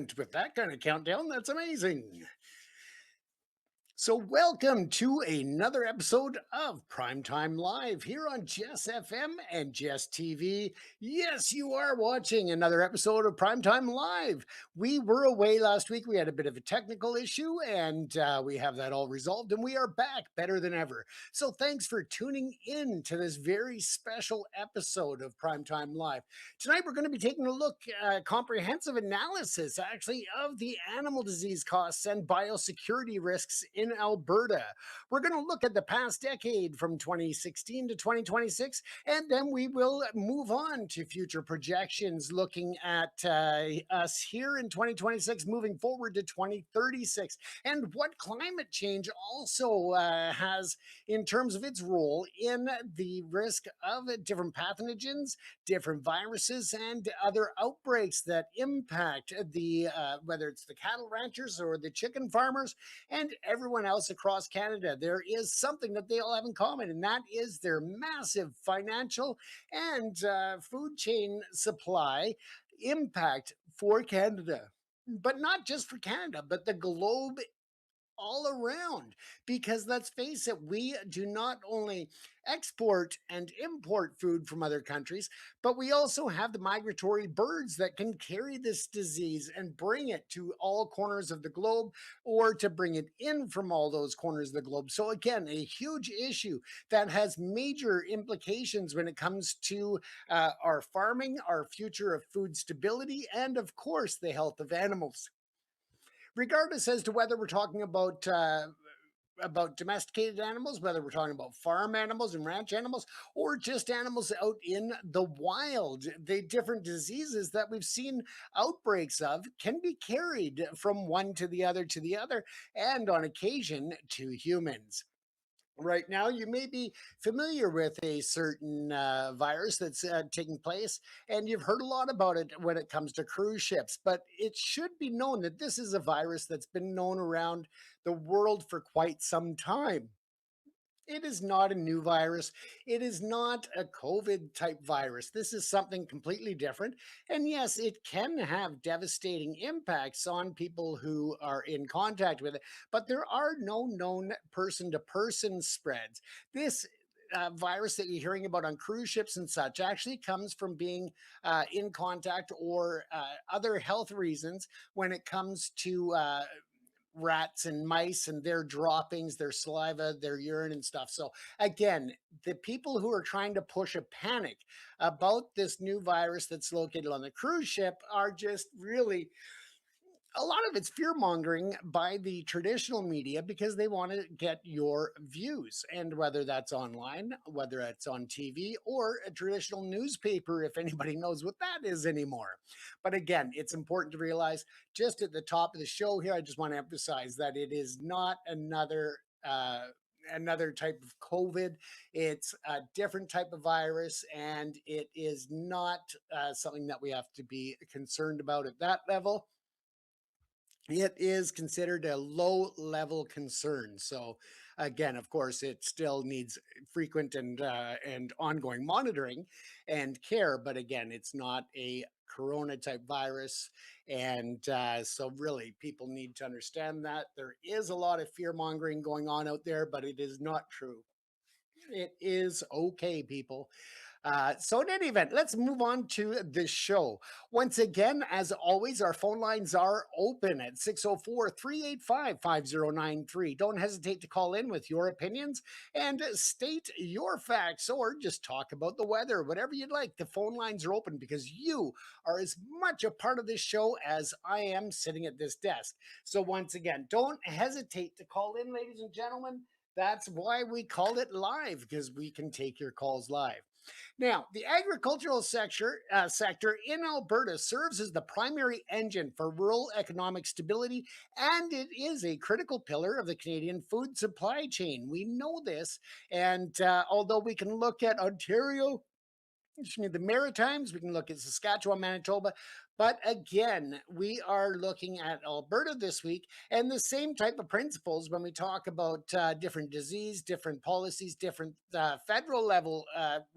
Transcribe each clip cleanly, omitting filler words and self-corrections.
moment with that kind of countdown. That's amazing. So, welcome to another episode of Primetime Live here on Jess FM and Jess TV. Yes, you are watching another episode of Primetime Live. We were away last week. We had a bit of a technical issue, and we have that all resolved, and we are back better than ever. So, thanks for tuning in to this very special episode of Primetime Live. Tonight, we're going to be taking a look at comprehensive analysis, actually, of the animal disease costs and biosecurity risks in Alberta. We're going to look at the past decade from 2016 to 2026, and then we will move on to future projections looking at us here in 2026, moving forward to 2036, and what climate change also has in terms of its role in the risk of different pathogens, different viruses, and other outbreaks that impact the whether it's the cattle ranchers or the chicken farmers and everyone else across Canada. There is something that they all have in common, and that is their massive financial and food chain supply impact for Canada. But not just for Canada, but the globe all around. Because let's face it, we do not only export and import food from other countries, but we also have the migratory birds that can carry this disease and bring it to all corners of the globe or to bring it in from all those corners of the globe. So, again, a huge issue that has major implications when it comes to our farming, our future of food stability, and of course, the health of animals regardless as to whether we're talking about domesticated animals, whether we're talking about farm animals and ranch animals, or just animals out in the wild. The different diseases that we've seen outbreaks of can be carried from one to the other, and on occasion to humans. Right now, you may be familiar with a certain virus that's taking place, and you've heard a lot about it when it comes to cruise ships. But it should be known that this is a virus that's been known around the world for quite some time. It is not a new virus. It is not a COVID type virus. This is something completely different. And yes, it can have devastating impacts on people who are in contact with it, but there are no known person to person spreads. This virus that you're hearing about on cruise ships and such actually comes from being in contact or other health reasons when it comes to rats and mice and their droppings, their saliva, their urine and stuff. So again, the people who are trying to push a panic about this new virus that's located on the cruise ship are just really a lot of it's fear mongering by the traditional media because they want to get your views. And whether that's online, whether it's on TV or a traditional newspaper, if anybody knows what that is anymore. But again, it's important to realize just at the top of the show here, I just want to emphasize that it is not another type of COVID. It's a different type of virus, and it is not something that we have to be concerned about at that level. It is considered a low level concern. So again, of course, it still needs frequent and ongoing monitoring and care. But again, it's not a corona type virus, and so really people need to understand that there is a lot of fear mongering going on out there, but it is not true. It is okay, people. So, in any event, let's move on to the show. Once again, as always, our phone lines are open at 604 385 5093. Don't hesitate to call in with your opinions and state your facts or just talk about the weather, whatever you'd like. The phone lines are open because you are as much a part of this show as I am sitting at this desk. So, once again, don't hesitate to call in, ladies and gentlemen. That's why we call it live, because we can take your calls live. Now, the agricultural sector in Alberta serves as the primary engine for rural economic stability, and it is a critical pillar of the Canadian food supply chain. We know this, and although we can look at Ontario, excuse me, the Maritimes, we can look at Saskatchewan, Manitoba, But again, we are looking at Alberta this week, and the same type of principles when we talk about different disease, different policies, different federal level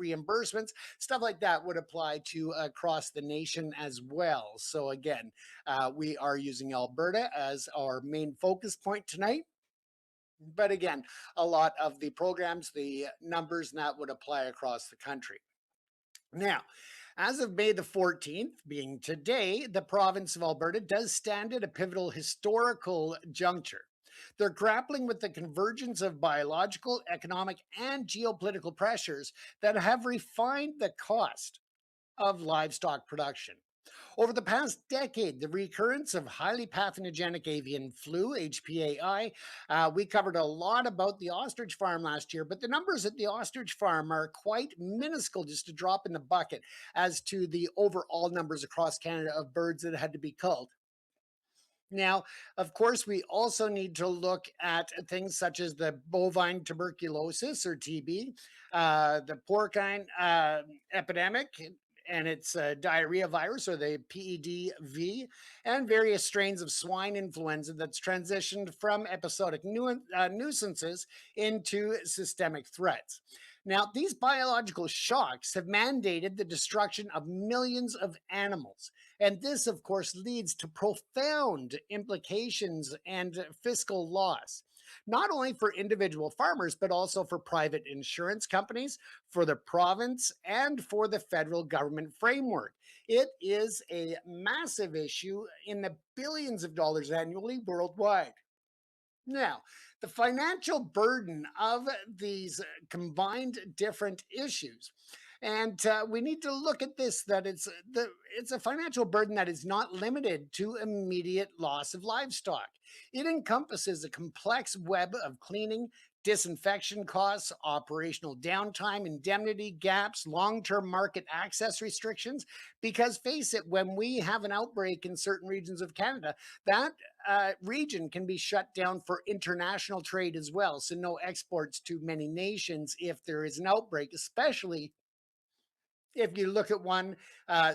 reimbursements, stuff like that would apply to across the nation as well. So, again, we are using Alberta as our main focus point tonight. But again, a lot of the programs, the numbers, and that would apply across the country. Now, as of May the 14th, being today, the province of Alberta does stand at a pivotal historical juncture. They're grappling with the convergence of biological, economic, and geopolitical pressures that have refined the cost of livestock production. Over the past decade, the recurrence of highly pathogenic avian flu, HPAI, we covered a lot about the ostrich farm last year, but the numbers at the ostrich farm are quite minuscule, just a drop in the bucket as to the overall numbers across Canada of birds that had to be culled. Now, of course, we also need to look at things such as the bovine tuberculosis or TB, the porcine epidemic, and its diarrhea virus or the PEDV, and various strains of swine influenza that's transitioned from episodic nuisances into systemic threats. Now, these biological shocks have mandated the destruction of millions of animals. And this, of course, leads to profound implications and fiscal loss, not only for individual farmers, but also for private insurance companies, for the province, and for the federal government framework. It is a massive issue in the billions of dollars annually worldwide. Now, the financial burden of these combined different issues. And we need to look at this that it's a financial burden that is not limited to immediate loss of livestock. It encompasses a complex web of cleaning, disinfection costs, operational downtime, indemnity gaps, long-term market access restrictions. Because face it, when we have an outbreak in certain regions of Canada, that region can be shut down for international trade as well. So, no exports to many nations if there is an outbreak, especially if you look at one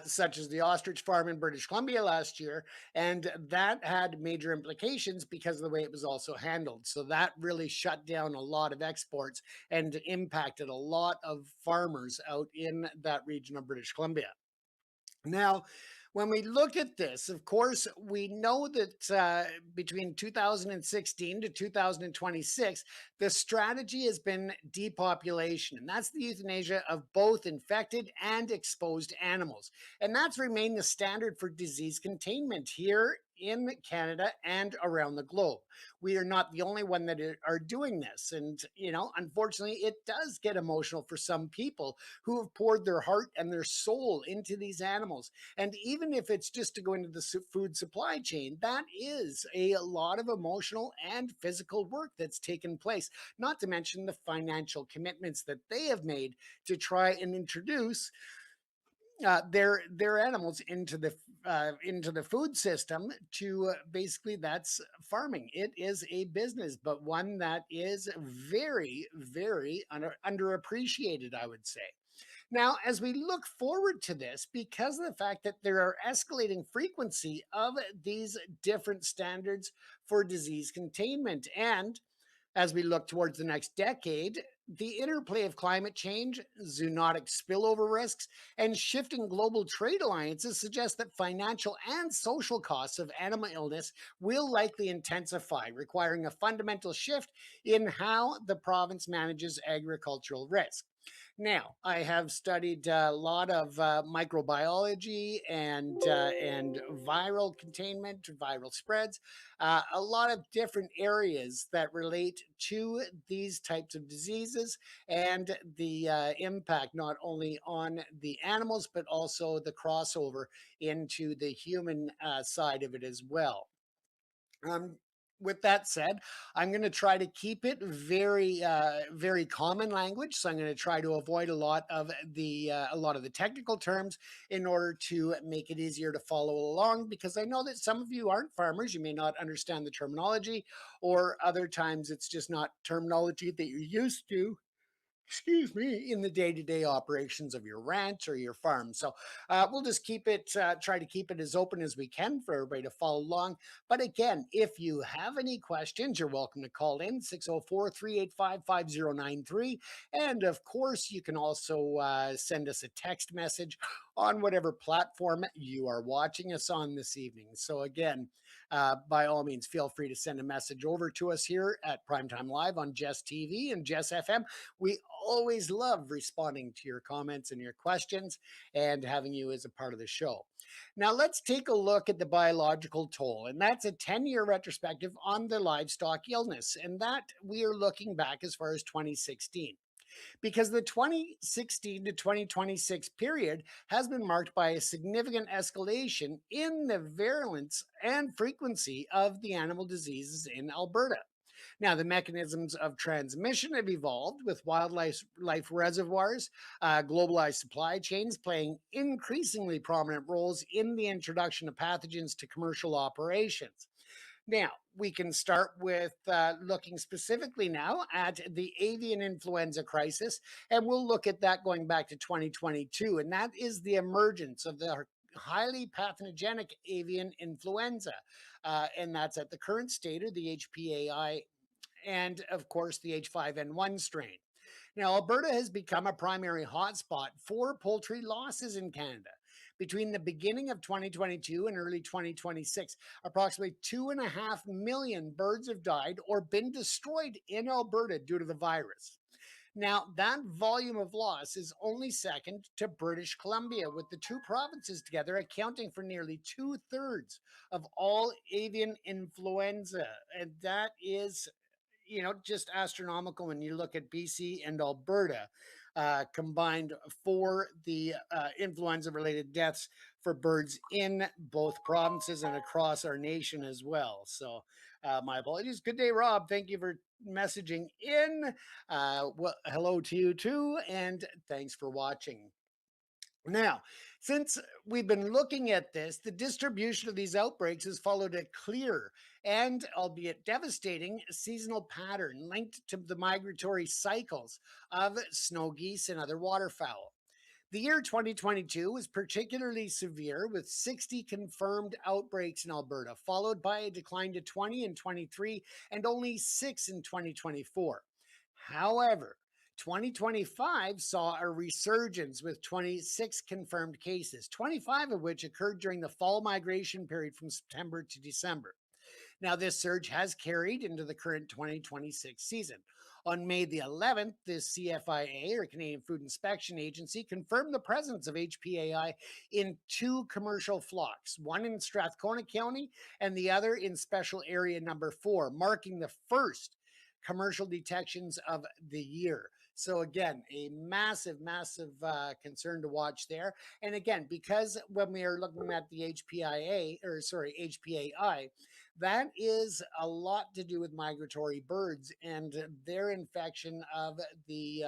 such as the ostrich farm in British Columbia last year, and that had major implications because of the way it was also handled. So, that really shut down a lot of exports and impacted a lot of farmers out in that region of British Columbia. Now, when we look at this, of course, we know that between 2016 to 2026, the strategy has been depopulation, and that's the euthanasia of both infected and exposed animals. And that's remained the standard for disease containment here in Canada and around the globe. We are not the only one that are doing this. And, unfortunately, it does get emotional for some people who have poured their heart and their soul into these animals. And even if it's just to go into the food supply chain, that is a lot of emotional and physical work that's taken place, not to mention the financial commitments that they have made to try and introduce their animals into the food system to basically that's farming. It is a business, but one that is very, very underappreciated, I would say. Now, as we look forward to this, because of the fact that there are escalating frequency of these different standards for disease containment, and as we look towards the next decade, the interplay of climate change, zoonotic spillover risks, and shifting global trade alliances suggest that financial and social costs of animal illness will likely intensify, requiring a fundamental shift in how the province manages agricultural risk. Now, I have studied a lot of microbiology and viral containment, viral spreads, a lot of different areas that relate to these types of diseases and the impact not only on the animals but also the crossover into the human side of it as well. Um, with that said, I'm going to try to keep it very, very common language. So I'm going to try to avoid a lot of the technical terms in order to make it easier to follow along. Because I know that some of you aren't farmers, you may not understand the terminology, or other times it's just not terminology that you're used to. excuse me, in the day-to-day operations of your ranch or your farm. So we'll just try to keep it as open as we can for everybody to follow along. But again, if you have any questions, you're welcome to call in 604-385-5093. And of course, you can also send us a text message on whatever platform you are watching us on this evening. So again, by all means, feel free to send a message over to us here at Primetime Live on Jess TV and Jess FM. We always love responding to your comments and your questions and having you as a part of the show. Now, let's take a look at the biological toll, and that's a 10-year retrospective on the livestock illness, and that we are looking back as far as 2016 because the 2016 to 2026 period has been marked by a significant escalation in the virulence and frequency of the animal diseases in Alberta. Now, the mechanisms of transmission have evolved with life reservoirs, globalized supply chains playing increasingly prominent roles in the introduction of pathogens to commercial operations. Now, we can start with looking specifically now at the avian influenza crisis, and we'll look at that going back to 2022, and that is the emergence of the highly pathogenic avian influenza, and that's at the current state of the HPAI and, of course, the H5N1 strain. Now, Alberta has become a primary hotspot for poultry losses in Canada. Between the beginning of 2022 and early 2026, approximately 2.5 million birds have died or been destroyed in Alberta due to the virus. Now, that volume of loss is only second to British Columbia, with the two provinces together accounting for nearly two-thirds of all avian influenza. And that is, just astronomical when you look at BC and Alberta combined for the influenza related deaths for birds in both provinces and across our nation as well. So, my apologies. Good day, Rob. Thank you for messaging in. Well, hello to you too, and thanks for watching. Now, since we've been looking at this, the distribution of these outbreaks has followed a clear and, albeit devastating, seasonal pattern linked to the migratory cycles of snow geese and other waterfowl. The year 2022 was particularly severe, with 60 confirmed outbreaks in Alberta, followed by a decline to 20 in 23 and only 6 in 2024. However, 2025 saw a resurgence with 26 confirmed cases, 25 of which occurred during the fall migration period from September to December. Now, this surge has carried into the current 2026 season. On May the 11th, the CFIA, or Canadian Food Inspection Agency, confirmed the presence of HPAI in two commercial flocks, one in Strathcona County and the other in Special Area Number 4, marking the first commercial detections of the year. So again, a massive, massive concern to watch there. And again, because when we are looking at the HPAI, that is a lot to do with migratory birds and their infection of the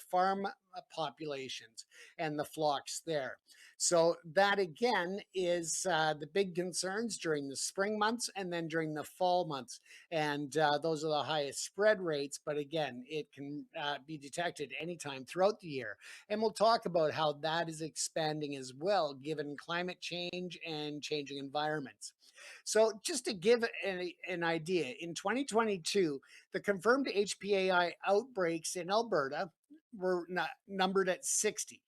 farm populations and the flocks there. So that again is the big concerns during the spring months and then during the fall months, and those are the highest spread rates. But again, it can be detected anytime throughout the year, and we'll talk about how that is expanding as well, given climate change and changing environments. So, just to give an idea, in 2022, the confirmed HPAI outbreaks in Alberta were not numbered at 60,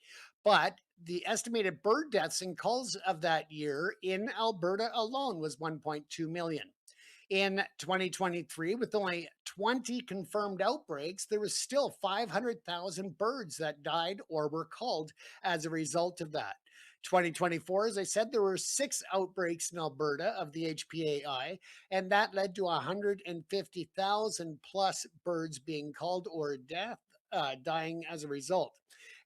but the estimated bird deaths and culls of that year in Alberta alone was 1.2 million. In 2023, with only 20 confirmed outbreaks, there was still 500,000 birds that died or were culled as a result of that. 2024, as I said, there were 6 outbreaks in Alberta of the HPAI, and that led to 150,000 plus birds being culled or dying as a result.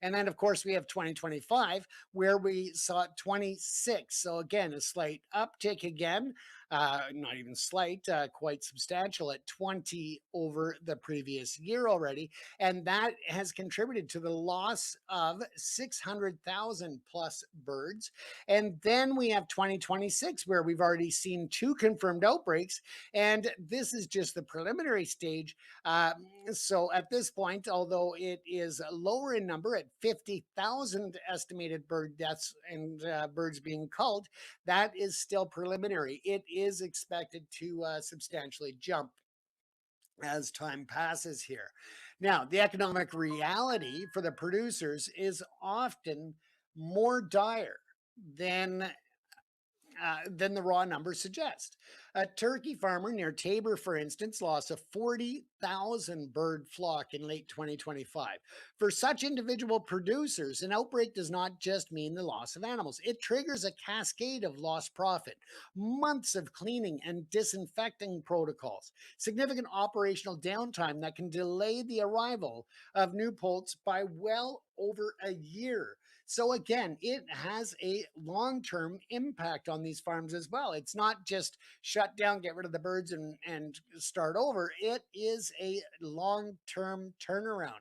And then, of course, we have 2025, where we saw 26. So, again, a slight uptick again. not even slight, quite substantial at 20 over the previous year already. And that has contributed to the loss of 600,000 plus birds. And then we have 2026, where we've already seen 2 confirmed outbreaks. And this is just the preliminary stage. So at this point, although it is lower in number at 50,000 estimated bird deaths and birds being culled, that is still preliminary. It is expected to substantially jump as time passes here. Now, the economic reality for the producers is often more dire than than the raw numbers suggest. A turkey farmer near Tabor, for instance, lost a 40,000 bird flock in late 2025. For such individual producers, an outbreak does not just mean the loss of animals, it triggers a cascade of lost profit, months of cleaning and disinfecting protocols, significant operational downtime that can delay the arrival of new poults by well over a year. So again, it has a long-term impact on these farms as well. It's not just shut down, get rid of the birds and start over. It is a long-term turnaround.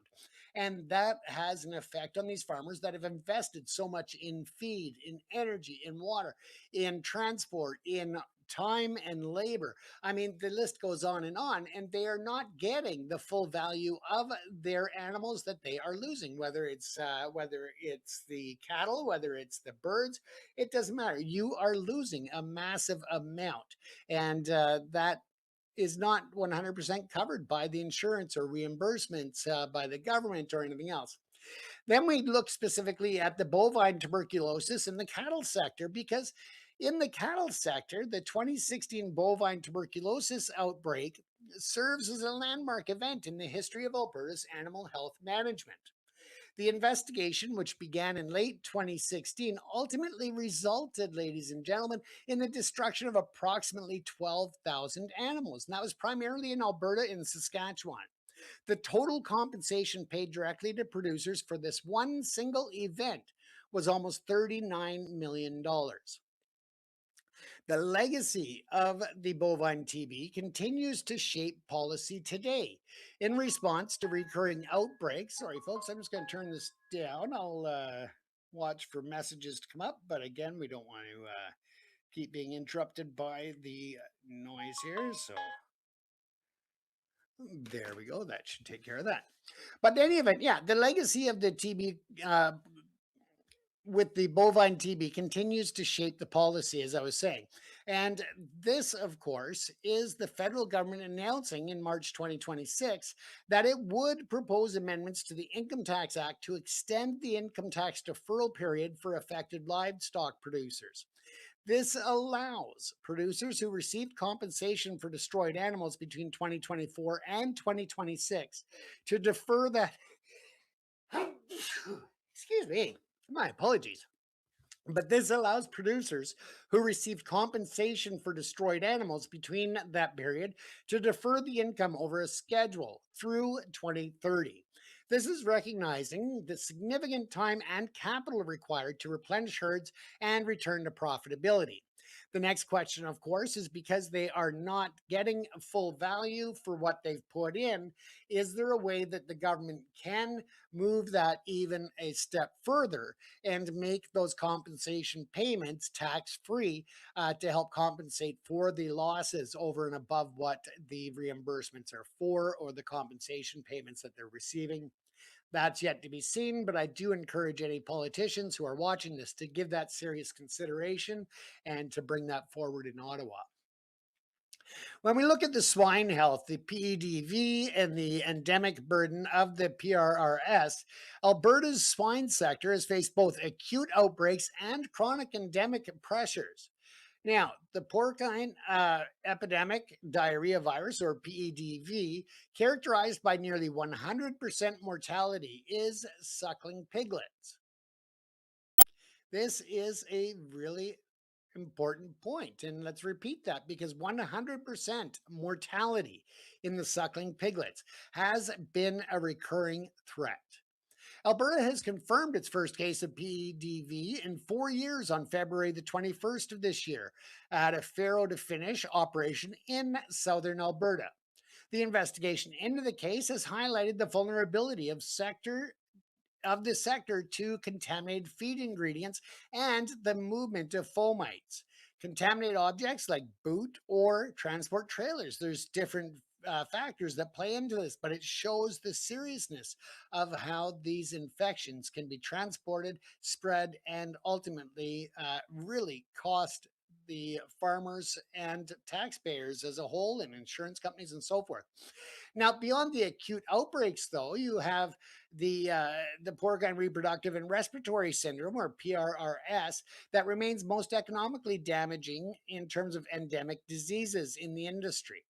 And that has an effect on these farmers that have invested so much in feed, in energy, in water, in transport, in time and labor. I mean, the list goes on, and they are not getting the full value of their animals that they are losing. Whether it's the cattle, whether it's the birds, it doesn't matter. You are losing a massive amount, and that is not 100% covered by the insurance or reimbursements by the government or anything else. Then we look specifically at the bovine tuberculosis in the cattle sector, because in the cattle sector, the 2016 bovine tuberculosis outbreak serves as a landmark event in the history of Alberta's animal health management. The investigation, which began in late 2016, ultimately resulted, ladies and gentlemen, in the destruction of approximately 12,000 animals. And that was primarily in Alberta and Saskatchewan. The total compensation paid directly to producers for this one single event was almost $39 million. The legacy of the bovine TB continues to shape policy today. In response to recurring outbreaks, sorry folks, I'm just going to turn this down. I'll watch for messages to come up, but again, we don't want to keep being interrupted by the noise here. So there we go. That should take care of that. But in any event, yeah, the legacy of the TB with the bovine TB continues to shape the policy, as I was saying. And this, of course, is the federal government announcing in March 2026 that it would propose amendments to the Income Tax Act to extend the income tax deferral period for affected livestock producers. This allows producers who received compensation for destroyed animals between 2024 and 2026 to defer that. Excuse me, my apologies. But this allows producers who received compensation for destroyed animals between that period to defer the income over a schedule through 2030. This is recognizing the significant time and capital required to replenish herds and return to profitability. The next question, of course, is because they are not getting full value for what they've put in, is there a way that the government can move that even a step further and make those compensation payments tax free to help compensate for the losses over and above what the reimbursements are for or the compensation payments that they're receiving? That's yet to be seen, but I do encourage any politicians who are watching this to give that serious consideration and to bring that forward in Ottawa. When we look at the swine health, the PEDV, and the endemic burden of the PRRS, Alberta's swine sector has faced both acute outbreaks and chronic endemic pressures. Now, the porcine epidemic diarrhea virus, or PEDV, characterized by nearly 100% mortality, is suckling piglets. This is a really important point, and let's repeat that, because 100% mortality in the suckling piglets has been a recurring threat. Alberta has confirmed its first case of PDV in 4 years on February the 21st of this year at a Faro to Finish operation in southern Alberta. The investigation into the case has highlighted the vulnerability of the sector to contaminated feed ingredients and the movement of fomites. Contaminated objects like boot or transport trailers. There's different factors that play into this, but it shows the seriousness of how these infections can be transported, spread, and ultimately really cost the farmers and taxpayers as a whole, and insurance companies and so forth. Now, beyond the acute outbreaks, though, you have the porcine reproductive and respiratory syndrome, or PRRS, that remains most economically damaging in terms of endemic diseases in the industry.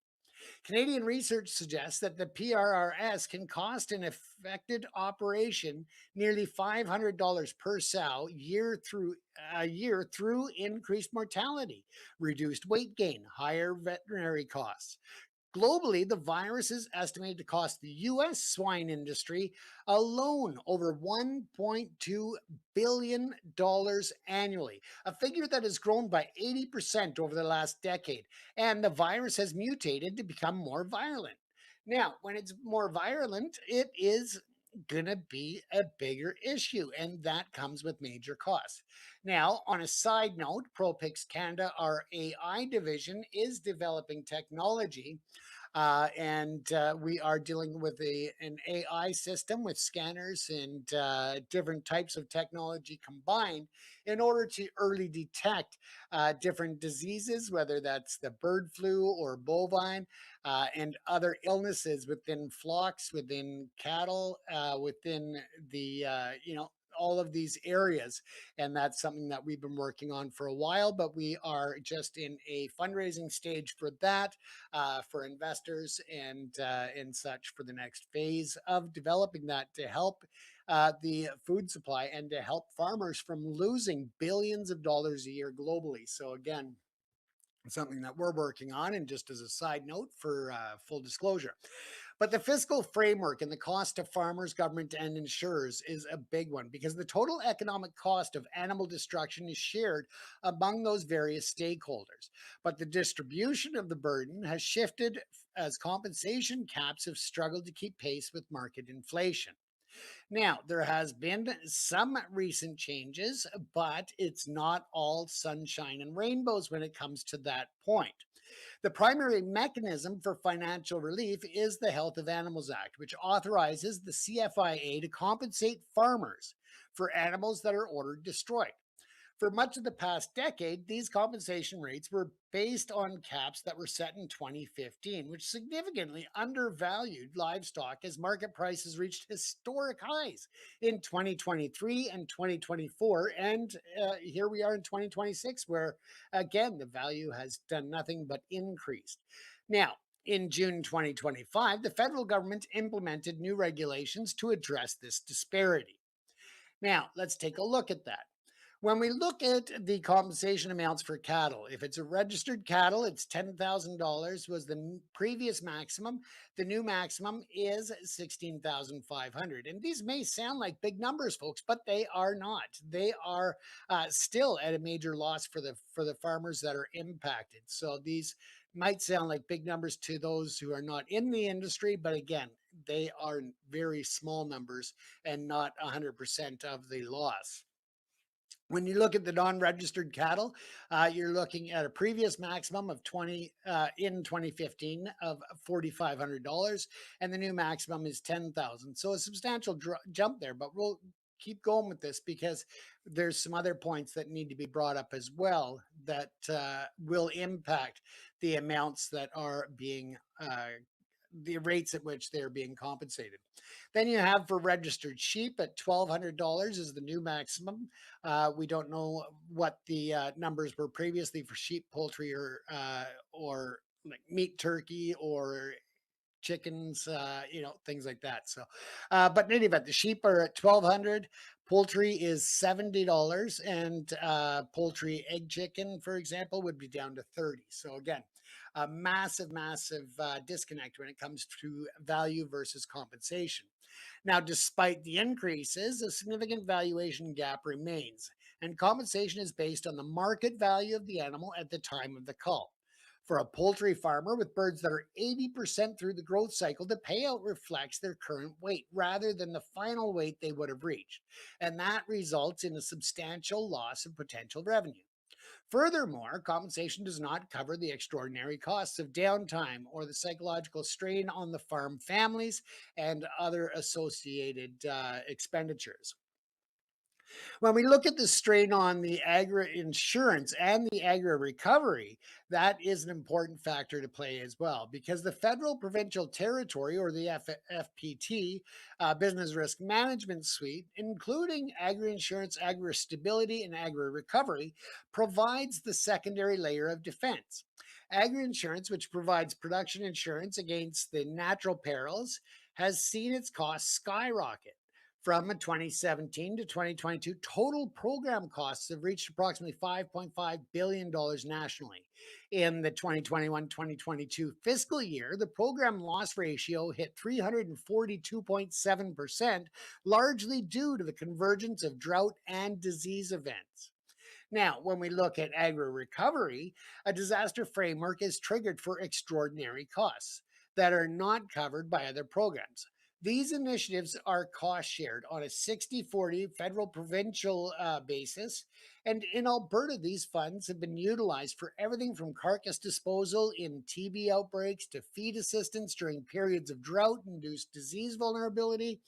Canadian research suggests that the PRRS can cost an affected operation nearly $500 per sow a year through increased mortality, reduced weight gain, higher veterinary costs. Globally, the virus is estimated to cost the US swine industry alone over $1.2 billion annually, a figure that has grown by 80% over the last decade. And the virus has mutated to become more virulent. Now, when it's more virulent, it is going to be a bigger issue, and that comes with major costs. Now, on a side note, ProPix Canada, our AI division, is developing technology and we are dealing with an AI system with scanners and different types of technology combined in order to early detect different diseases, whether that's the bird flu or bovine and other illnesses within flocks, within cattle, within the all of these areas. And that's something that we've been working on for a while, but we are just in a fundraising stage for that, for investors and such for the next phase of developing that to help the food supply and to help farmers from losing billions of dollars a year globally. So again, something that we're working on. And just as a side note for full disclosure, but the fiscal framework and the cost to farmers, government, and insurers is a big one because the total economic cost of animal destruction is shared among those various stakeholders. But the distribution of the burden has shifted as compensation caps have struggled to keep pace with market inflation. Now, there has been some recent changes, but it's not all sunshine and rainbows when it comes to that point. The primary mechanism for financial relief is the Health of Animals Act, which authorizes the CFIA to compensate farmers for animals that are ordered destroyed. For much of the past decade, these compensation rates were based on caps that were set in 2015, which significantly undervalued livestock as market prices reached historic highs in 2023 and 2024. And here we are in 2026, where again, the value has done nothing but increased. Now, in June 2025, the federal government implemented new regulations to address this disparity. Now, let's take a look at that. When we look at the compensation amounts for cattle, if it's a registered cattle, it's $10,000 was the previous maximum. The new maximum is 16,500. And these may sound like big numbers, folks, but they are not. They are still at a major loss for the farmers that are impacted. So these might sound like big numbers to those who are not in the industry, but again, they are very small numbers and not 100% of the loss. When you look at the non-registered cattle, you're looking at a previous maximum of 20 in 2015 of $4,500, and the new maximum is 10,000. So a substantial jump there, but we'll keep going with this because there's some other points that need to be brought up as well that will impact the amounts that are being the rates at which they're being compensated. Then you have for registered sheep at $1,200 is the new maximum. We don't know what the numbers were previously for sheep, poultry, or like meat, turkey, or chickens, things like that. So, but in any event, the sheep are at 1,200. Poultry is $70, and poultry egg chicken, for example, would be down to 30. So again, a massive, massive disconnect when it comes to value versus compensation. Now, despite the increases, a significant valuation gap remains, and compensation is based on the market value of the animal at the time of the cull. For a poultry farmer with birds that are 80% through the growth cycle, the payout reflects their current weight rather than the final weight they would have reached. And that results in a substantial loss of potential revenue. Furthermore, compensation does not cover the extraordinary costs of downtime or the psychological strain on the farm families and other associated expenditures. When we look at the strain on the agri insurance and the agri recovery, that is an important factor to play as well, because the federal provincial territory, or the FPT, business risk management suite, including agri insurance, agri stability, and agri recovery, provides the secondary layer of defense. Agri insurance, which provides production insurance against the natural perils, has seen its costs skyrocket. From 2017 to 2022, total program costs have reached approximately $5.5 billion nationally. In the 2021-2022 fiscal year, the program loss ratio hit 342.7%, largely due to the convergence of drought and disease events. Now, when we look at agri recovery, a disaster framework is triggered for extraordinary costs that are not covered by other programs. These initiatives are cost shared on a 60/40 federal provincial basis. And in Alberta, these funds have been utilized for everything from carcass disposal in TB outbreaks to feed assistance during periods of drought induced disease vulnerability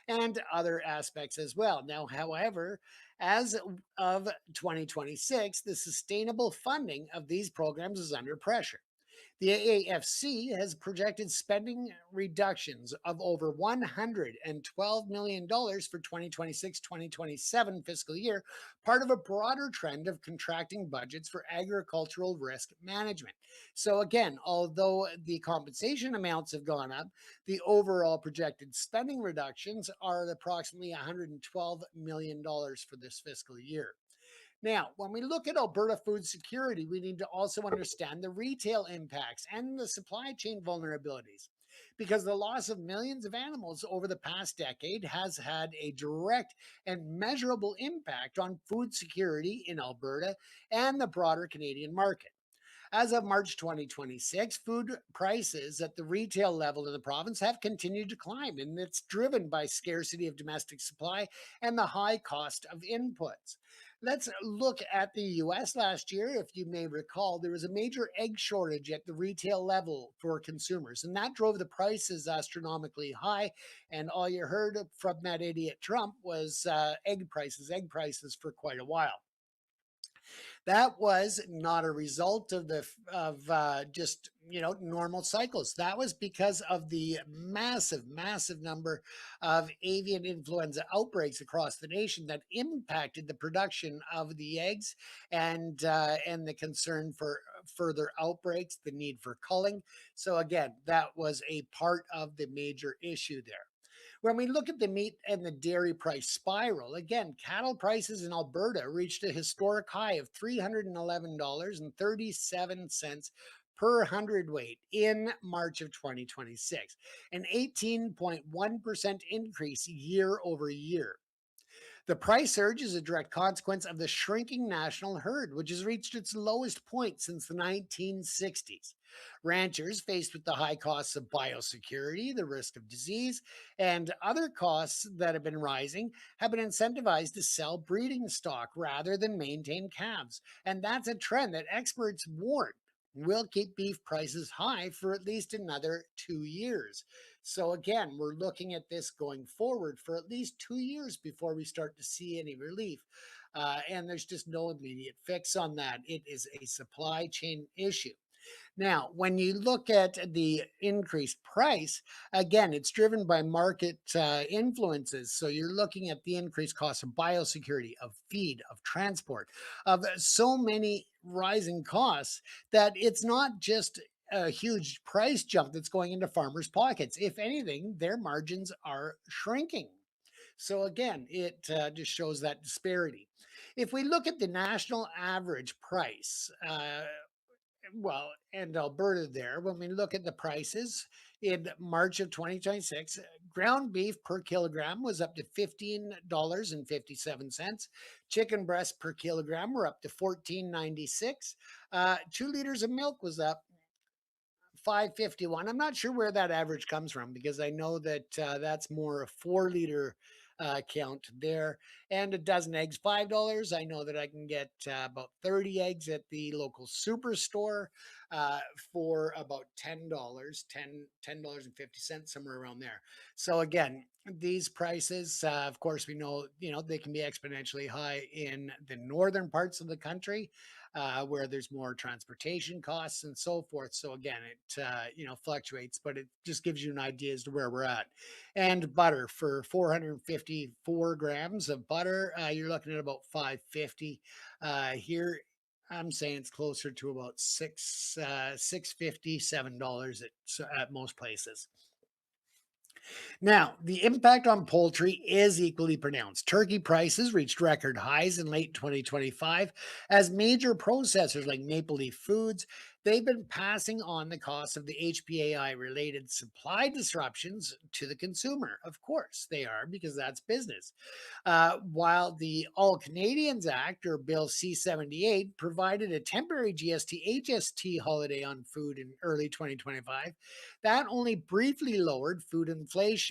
and other aspects as well. Now, however, as of 2026, the sustainable funding of these programs is under pressure. The AAFC has projected spending reductions of over $112 million for 2026-2027 fiscal year, part of a broader trend of contracting budgets for agricultural risk management. So again, although the compensation amounts have gone up, the overall projected spending reductions are approximately $112 million for this fiscal year. Now, when we look at Alberta food security, we need to also understand the retail impacts and the supply chain vulnerabilities, because the loss of millions of animals over the past decade has had a direct and measurable impact on food security in Alberta and the broader Canadian market. As of March 2026, food prices at the retail level in the province have continued to climb, and it's driven by scarcity of domestic supply and the high cost of inputs. Let's look at the US last year. If you may recall, there was a major egg shortage at the retail level for consumers, and that drove the prices astronomically high. And all you heard from that idiot Trump was egg prices for quite a while. That was not a result of the just normal cycles. That was because of the massive number of avian influenza outbreaks across the nation that impacted the production of the eggs, and the concern for further outbreaks, the need for culling. So again, that was a part of the major issue there. When we look at the meat and the dairy price spiral, again, cattle prices in Alberta reached a historic high of $311.37 per hundredweight in March of 2026, an 18.1% increase year over year. The price surge is a direct consequence of the shrinking national herd, which has reached its lowest point since the 1960s. Ranchers, faced with the high costs of biosecurity, the risk of disease, and other costs that have been rising, have been incentivized to sell breeding stock rather than maintain calves. And that's a trend that experts warn will keep beef prices high for at least another 2 years. So again, we're looking at this going forward for at least 2 years before we start to see any relief. And there's just no immediate fix on that. It is a supply chain issue. Now, when you look at the increased price, again, it's driven by market influences. So you're looking at the increased cost of biosecurity, of feed, of transport, of so many rising costs that it's not just a huge price jump that's going into farmers' pockets. If anything, their margins are shrinking. So again, it just shows that disparity. If we look at the national average price, well, and Alberta there, when we look at the prices in March of 2026, ground beef per kilogram was up to $15.57. Chicken breast per kilogram were up to 14.96. 2 liters of milk was up 551. I'm not sure where that average comes from because I know that that's more a 4 liter count there. And a dozen eggs, $5. I know that I can get about 30 eggs at the local superstore uh, for about $10, $10.50, somewhere around there. So again, these prices, of course, we know, they can be exponentially high in the northern parts of the country where there's more transportation costs and so forth. So again, it fluctuates, but it just gives you an idea as to where we're at. And butter for 454 grams of butter, you're looking at about 550 here. I'm saying it's closer to about $6.57 at most places. Now, the impact on poultry is equally pronounced. Turkey prices reached record highs in late 2025 as major processors like Maple Leaf Foods, they've been passing on the cost of the HPAI related supply disruptions to the consumer. Of course, they are because that's business. While the All Canadians Act, or Bill C-78, provided a temporary GST HST holiday on food in early 2025, that only briefly lowered food inflation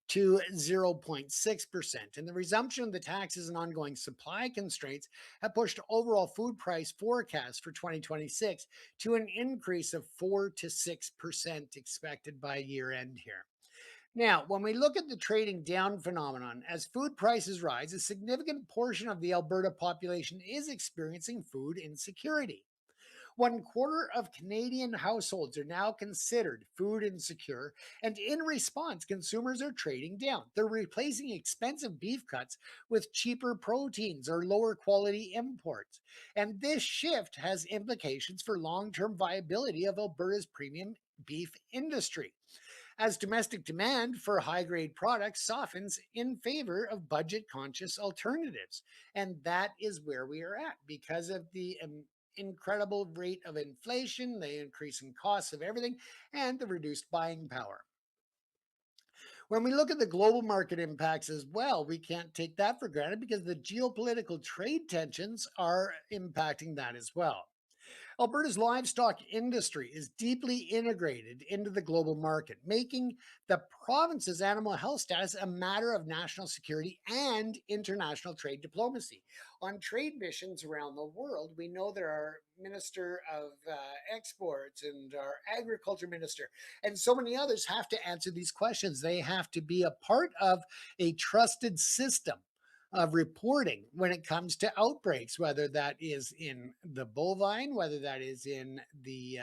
to 0.6%. And the resumption of the taxes and ongoing supply constraints have pushed overall food price forecasts for 2026 to an increase of 4 to 6% expected by year end here. Now, when we look at the trading down phenomenon, as food prices rise, a significant portion of the Alberta population is experiencing food insecurity. 1/4 of Canadian households are now considered food insecure, and in response, consumers are trading down. They're replacing expensive beef cuts with cheaper proteins or lower quality imports. And this shift has implications for long term viability of Alberta's premium beef industry as domestic demand for high grade products softens in favor of budget conscious alternatives. And that is where we are at because of the incredible rate of inflation, the increasing costs of everything, and the reduced buying power. When we look at the global market impacts as well, we can't take that for granted because the geopolitical trade tensions are impacting that as well. Alberta's livestock industry is deeply integrated into the global market, making the province's animal health status a matter of national security and international trade diplomacy. On trade missions around the world, we know there are Minister of Exports and our Agriculture Minister, and so many others have to answer these questions. They have to be a part of a trusted system of reporting when it comes to outbreaks, whether that is in the bovine, whether that is in the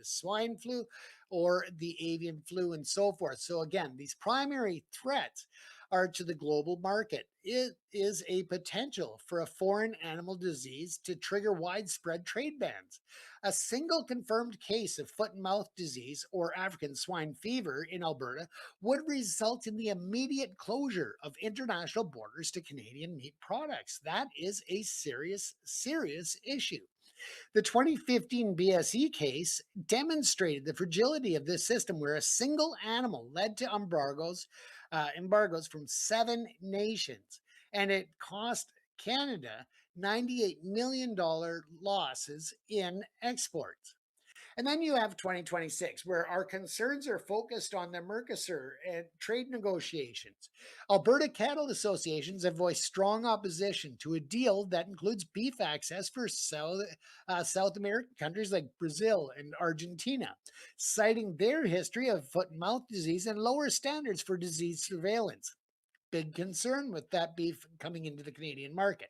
swine flu or the avian flu, and so forth. So again, these primary threats are to the global market. It is a potential for a foreign animal disease to trigger widespread trade bans. A single confirmed case of foot and mouth disease or African swine fever in Alberta would result in the immediate closure of international borders to Canadian meat products. That is a serious, serious issue. The 2015 BSE case demonstrated the fragility of this system where a single animal led to embargoes from 7 nations, and it cost Canada $98 million losses in exports. And then you have 2026, where our concerns are focused on the Mercosur and trade negotiations. Alberta cattle associations have voiced strong opposition to a deal that includes beef access for South American countries like Brazil and Argentina, citing their history of foot and mouth disease and lower standards for disease surveillance. Big concern with that beef coming into the Canadian market.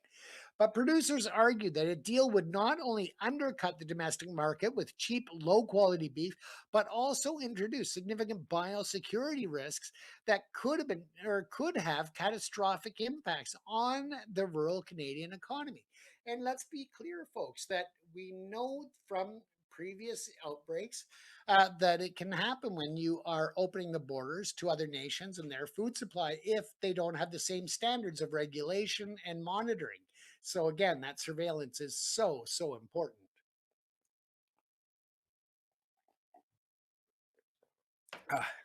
But producers argued that a deal would not only undercut the domestic market with cheap, low quality beef, but also introduce significant biosecurity risks that could have been or could have catastrophic impacts on the rural Canadian economy. And let's be clear, folks, that we know from previous outbreaks that it can happen when you are opening the borders to other nations and their food supply if they don't have the same standards of regulation and monitoring. So again, that surveillance is so, so important.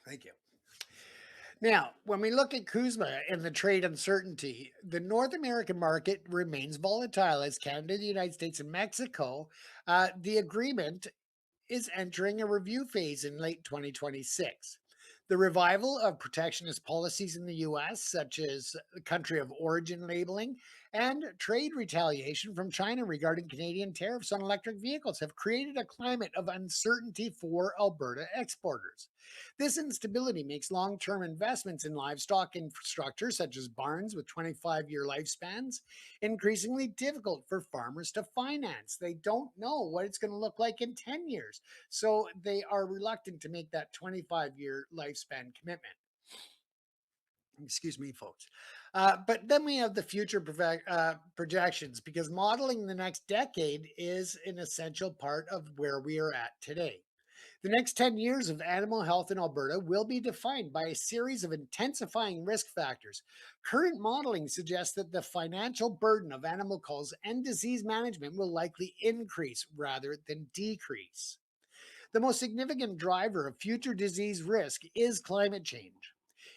Thank you. Now, when we look at Kuzma and the trade uncertainty, the North American market remains volatile as Canada, the United States, and Mexico. The agreement is entering a review phase in late 2026. The revival of protectionist policies in the US, such as country of origin labeling and trade retaliation from China regarding Canadian tariffs on electric vehicles, have created a climate of uncertainty for Alberta exporters. This instability makes long term investments in livestock infrastructure, such as barns with 25-year lifespans, increasingly difficult for farmers to finance. They don't know what it's going to look like in 10 years. So they are reluctant to make that 25-year lifespan commitment. Excuse me, folks. But then we have the future projections because modeling the next decade is an essential part of where we are at today. The next 10 years of animal health in Alberta will be defined by a series of intensifying risk factors. Current modeling suggests that the financial burden of animal culls and disease management will likely increase rather than decrease. The most significant driver of future disease risk is climate change.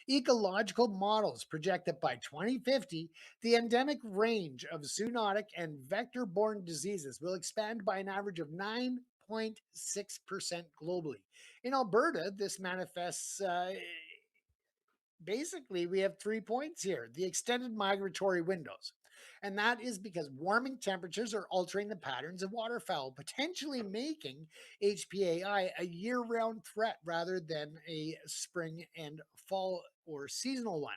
Ecological models project that by 2050, the endemic range of zoonotic and vector borne diseases will expand by an average of 9.6% globally. In Alberta, this manifests basically, we have 3 points here: the extended migratory windows. And that is because warming temperatures are altering the patterns of waterfowl, potentially making HPAI a year round threat rather than a spring and fall or seasonal one.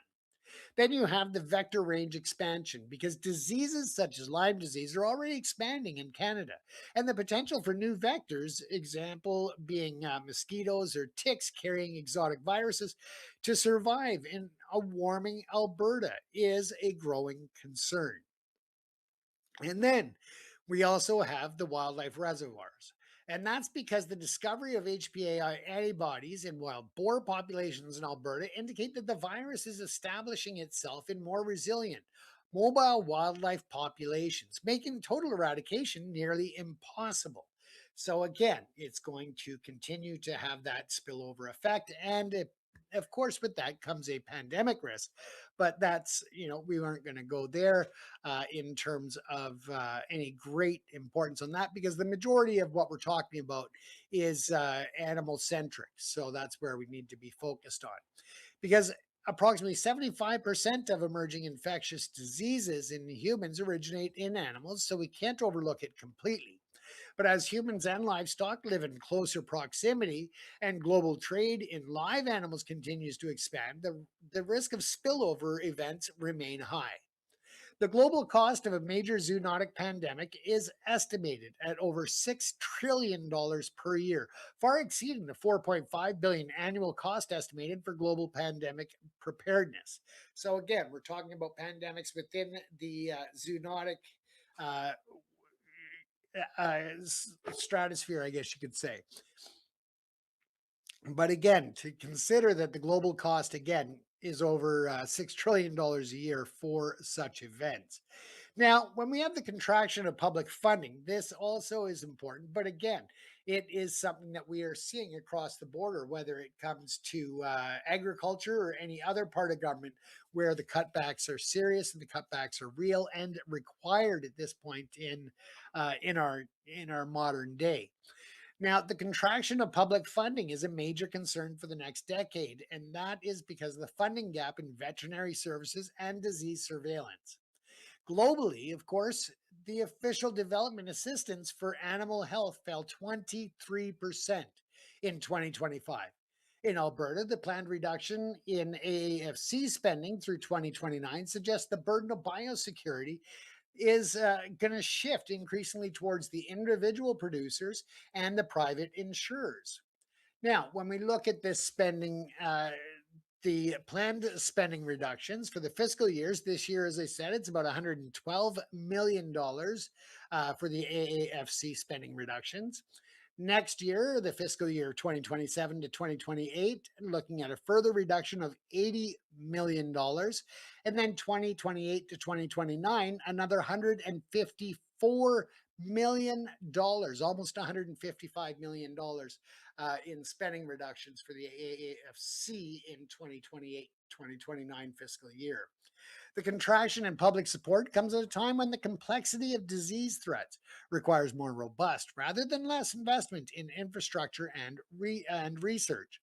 Then you have the vector range expansion because diseases such as Lyme disease are already expanding in Canada. And the potential for new vectors, example being mosquitoes or ticks carrying exotic viruses, to survive in a warming Alberta is a growing concern. And then we also have the wildlife reservoirs. And that's because the discovery of HPAI antibodies in wild boar populations in Alberta indicate that the virus is establishing itself in more resilient, mobile wildlife populations, making total eradication nearly impossible. So, again, it's going to continue to have that spillover effect. And of course, with that comes a pandemic risk. But that's, we weren't going to go there in terms of any great importance on that because the majority of what we're talking about is animal centric. So that's where we need to be focused on because approximately 75% of emerging infectious diseases in humans originate in animals. So we can't overlook it completely. But as humans and livestock live in closer proximity and global trade in live animals continues to expand, the risk of spillover events remain high. The global cost of a major zoonotic pandemic is estimated at over $6 trillion per year, far exceeding the 4.5 billion annual cost estimated for global pandemic preparedness. So again, we're talking about pandemics within the zoonotic uh, stratosphere, I guess you could say. But again, to consider that the global cost again is over $6 trillion a year for such events. Now, when we have the contraction of public funding, this also is important. But again, it is something that we are seeing across the border, whether it comes to agriculture or any other part of government where the cutbacks are serious and the cutbacks are real and required at this point in our modern day. Now, the contraction of public funding is a major concern for the next decade, and that is because of the funding gap in veterinary services and disease surveillance. Globally, of course, the official development assistance for animal health fell 23% in 2025. In Alberta, the planned reduction in AAFC spending through 2029 suggests the burden of biosecurity is going to shift increasingly towards the individual producers and the private insurers. Now, when we look at this spending, the planned spending reductions for the fiscal years this year, as I said, it's about $112 million for the AAFC spending reductions. Next year, the fiscal year 2027 to 2028, looking at a further reduction of $80 million. And then 2028 to 2029, another $154 million, almost $155 million in spending reductions for the AAFC in 2028 2029 fiscal year. The contraction in public support comes at a time when the complexity of disease threats requires more robust rather than less investment in infrastructure and research.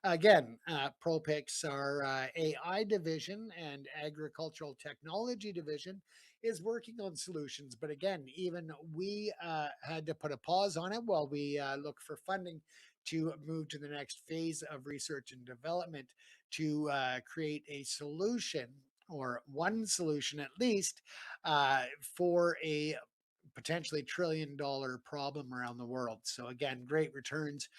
Again, ProPix, our AI division and agricultural technology division, is working on solutions. But again, even we had to put a pause on it while we look for funding to move to the next phase of research and development to create a solution, or one solution at least, for a potentially $1 trillion problem around the world. So again, great returns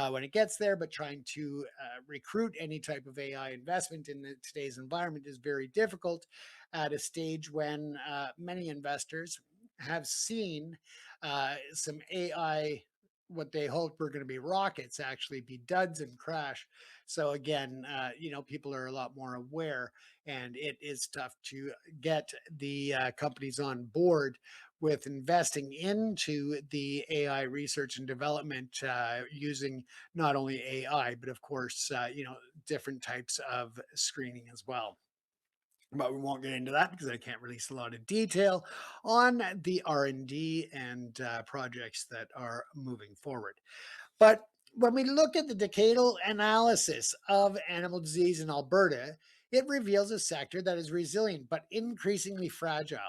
when it gets there, but trying to recruit any type of AI investment in today's environment is very difficult at a stage when many investors have seen some AI, what they hoped were going to be rockets, actually be duds and crash. So again, people are a lot more aware, and it is tough to get the companies on board with investing into the AI research and development using not only AI, but of course, different types of screening as well. But we won't get into that because I can't release a lot of detail on the R&D and projects that are moving forward. But when we look at the decadal analysis of animal disease in Alberta, it reveals a sector that is resilient but increasingly fragile.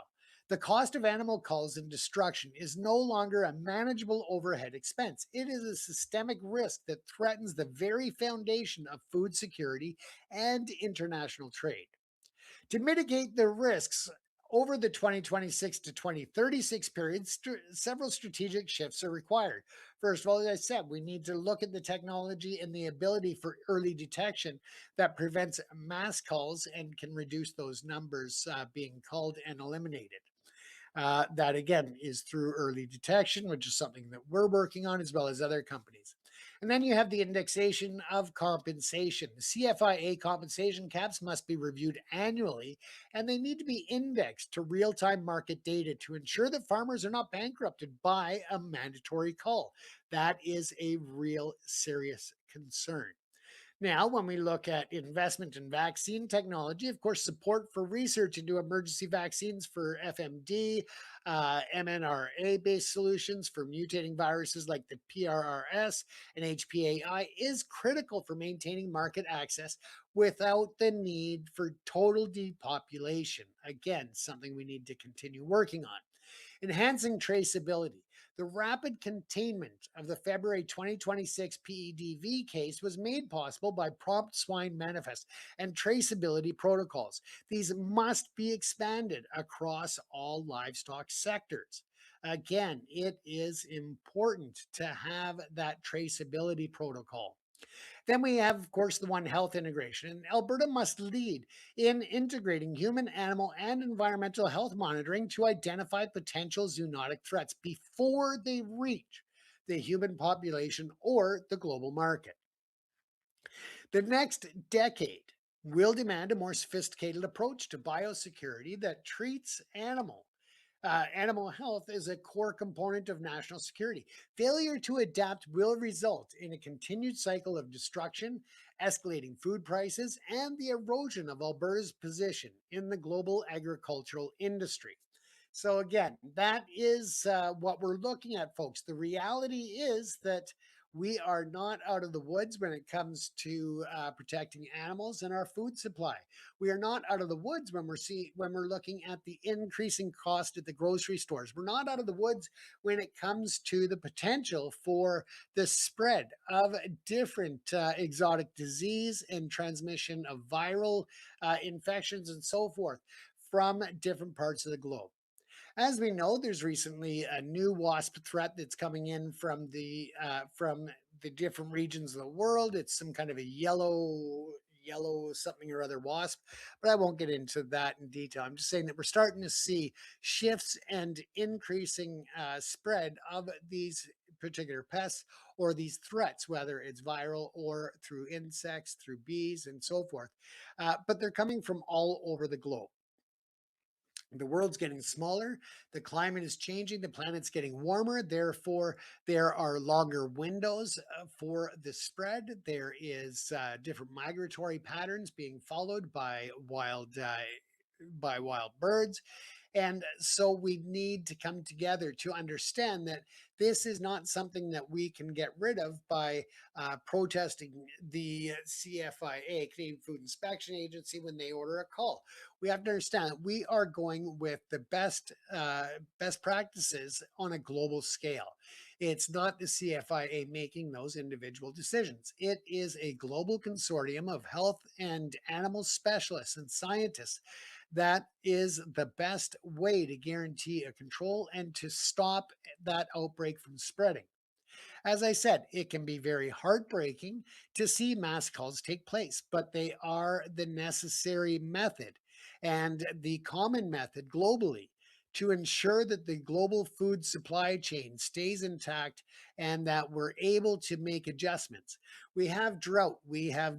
The cost of animal culls and destruction is no longer a manageable overhead expense. It is a systemic risk that threatens the very foundation of food security and international trade. To mitigate the risks over the 2026 to 2036 period, several strategic shifts are required. First of all, as I said, we need to look at the technology and the ability for early detection that prevents mass calls and can reduce those numbers being culled and eliminated. That again is through early detection, which is something that we're working on as well as other companies. And then you have the indexation of compensation. The CFIA compensation caps must be reviewed annually, and they need to be indexed to real time market data to ensure that farmers are not bankrupted by a mandatory cull. That is a real serious concern. Now, when we look at investment in vaccine technology, of course, support for research into emergency vaccines for FMD, mRNA based solutions for mutating viruses like the PRRS and HPAI is critical for maintaining market access without the need for total depopulation. Again, something we need to continue working on. Enhancing traceability. The rapid containment of the February 2026 PEDV case was made possible by prompt swine manifest and traceability protocols. These must be expanded across all livestock sectors. Again, it is important to have that traceability protocol. Then we have, of course, the One Health integration. And Alberta must lead in integrating human, animal, and environmental health monitoring to identify potential zoonotic threats before they reach the human population or the global market. The next decade will demand a more sophisticated approach to biosecurity that treats animal health is a core component of national security. Failure to adapt will result in a continued cycle of destruction, escalating food prices, and the erosion of Alberta's position in the global agricultural industry. So, again, that is what we're looking at, folks. The reality is that we are not out of the woods when it comes to protecting animals and our food supply. We are not out of the woods when we're looking at the increasing cost at the grocery stores. We're not out of the woods when it comes to the potential for the spread of different exotic disease and transmission of viral infections and so forth from different parts of the globe. As we know, there's recently a new wasp threat that's coming in from the different regions of the world. It's some kind of a yellow something or other wasp, but I won't get into that in detail. I'm just saying that we're starting to see shifts and increasing spread of these particular pests or these threats, whether it's viral or through insects, through bees, and so forth. But they're coming from all over the globe. The world's getting smaller, the climate is changing, the planet's getting warmer, therefore there are longer windows for the spread. There is different migratory patterns being followed by wild birds. And so we need to come together to understand that this is not something that we can get rid of by protesting the CFIA, Canadian Food Inspection Agency, when they order a cull. We have to understand that we are going with the best practices on a global scale. It's not the CFIA making those individual decisions. It is a global consortium of health and animal specialists and scientists that is the best way to guarantee a control and to stop that outbreak from spreading. As I said, it can be very heartbreaking to see mass culls take place, but they are the necessary method and the common method globally to ensure that the global food supply chain stays intact and that we're able to make adjustments. We have drought, we have,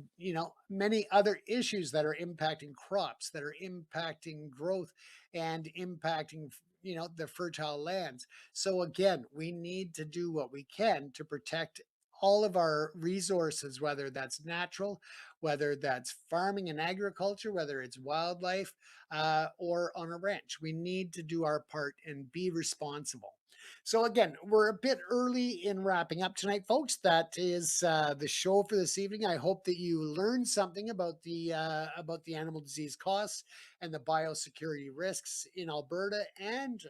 many other issues that are impacting crops, that are impacting growth and impacting, the fertile lands. So again, we need to do what we can to protect all of our resources, whether that's natural, whether that's farming and agriculture, whether it's wildlife, or on a ranch. We need to do our part and be responsible. So again, we're a bit early in wrapping up tonight, folks. That is the show for this evening. I hope that you learned something about the animal disease costs and the biosecurity risks in Alberta and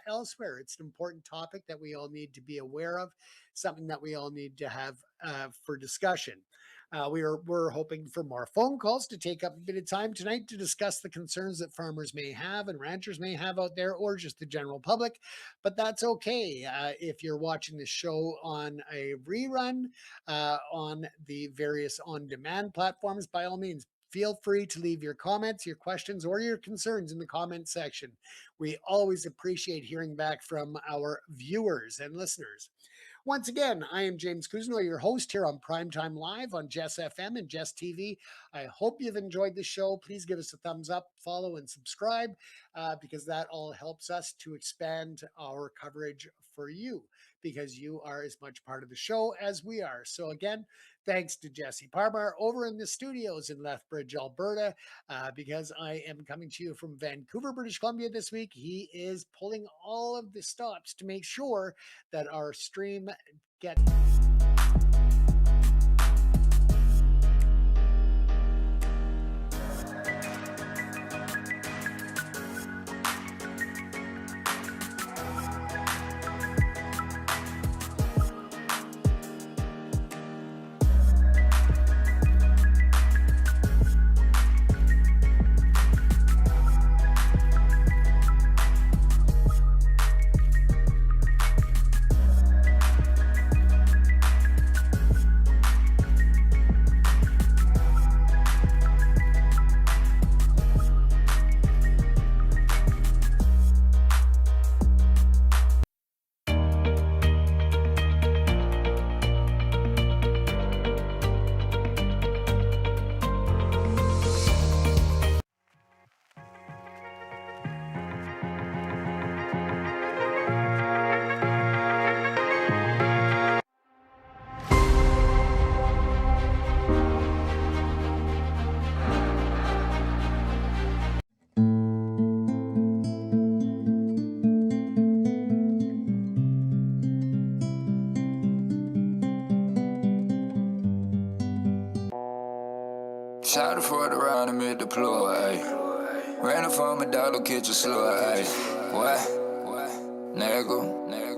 elsewhere. It's an important topic that we all need to be aware of, something that we all need to have for discussion. We're hoping for more phone calls to take up a bit of time tonight to discuss the concerns that farmers may have and ranchers may have out there, or just the general public. But that's okay. If you're watching the show on a rerun on the various on-demand platforms, by all means, feel free to leave your comments, your questions, or your concerns in the comment section. We always appreciate hearing back from our viewers and listeners. Once again, I am James Cousineau, your host here on Primetime Live on Jess FM and Jess TV. I hope you've enjoyed the show. Please give us a thumbs up, follow, and subscribe because that all helps us to expand our coverage for you, because you are as much part of the show as we are. So again, thanks to Jessie Parmar over in the studios in Lethbridge, Alberta, because I am coming to you from Vancouver, British Columbia this week. He is pulling all of the stops to make sure that our stream gets... Shot a Ford around and mid deploy, ayy. Ran up on my dog, don't catch a slow, ayy. What? Nigga.